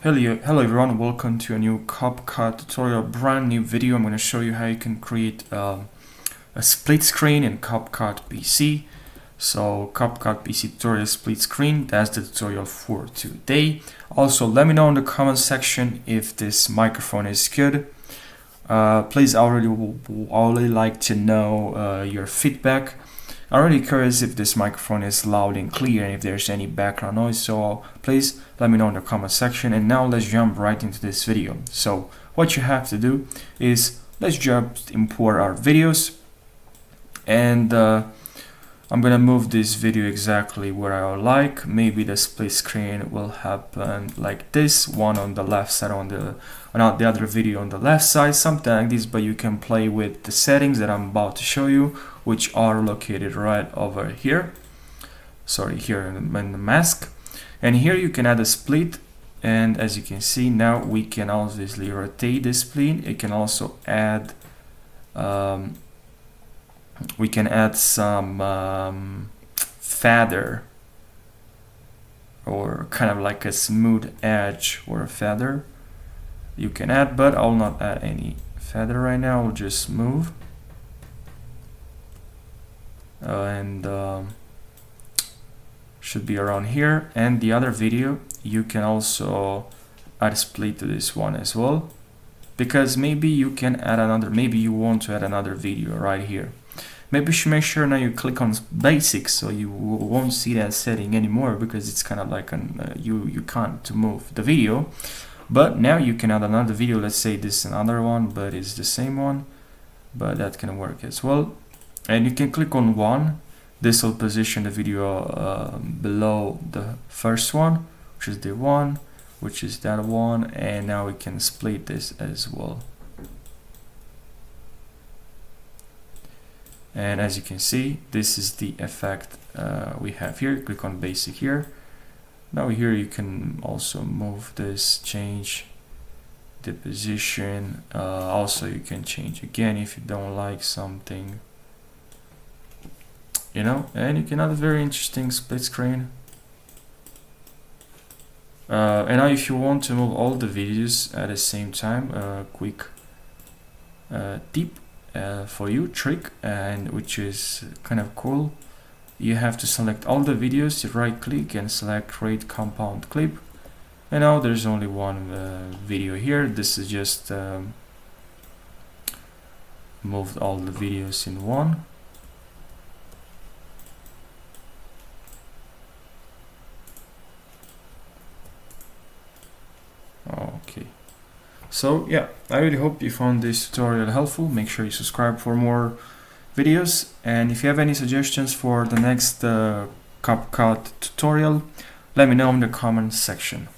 Hello everyone, welcome to a new CapCut tutorial, brand new video. I'm going to show you how you can create a split screen in CapCut PC. So CapCut PC tutorial split screen, that's the tutorial for today. Also, let me know in the comment section if this microphone is good. Please, I really like to know your feedback. I'm really curious if this microphone is loud and clear and if there's any background noise, so please let me know in the comment section. And now let's jump right into this video. So what you have to do is let's just import our videos, and I'm gonna move this video exactly where I would like. Maybe the split screen will happen like this, one on the left side, on the other video on the left side, something like this. But you can play with the settings that I'm about to show you, which are located right over here. Sorry, here in the mask. And here you can add a split, and as you can see now we can obviously rotate the split. It can also add we can add some feather, or kind of like a smooth edge or a feather you can add, but I'll not add any feather right now. I'll just move and should be around here. And the other video you can also add a split to this one as well, because maybe you can add another, maybe you want to add another video right here. Maybe you should make sure now you click on basics, so you won't see that setting anymore, because it's kind of like you can't move the video. But now you can add another video. Let's say this is another one, but it's the same one, but that can work as well. And you can click on one. This will position the video below the first one, which is the one, which is that one. And now we can split this as well. And as you can see, this is the effect we have here. Click on basic here. Now here you can also move this, change the position. Also you can change again if you don't like something, you know. And you can have a very interesting split screen. And now if you want to move all the videos at the same time, quick tip for you, trick, and which is kind of cool. You have to select all the videos, you right click and select create compound clip. And now there's only one video here. This is just moved all the videos in one. Okay. So yeah, I really hope you found this tutorial helpful. Make sure you subscribe for more videos, and if you have any suggestions for the next CapCut tutorial, let me know in the comment section.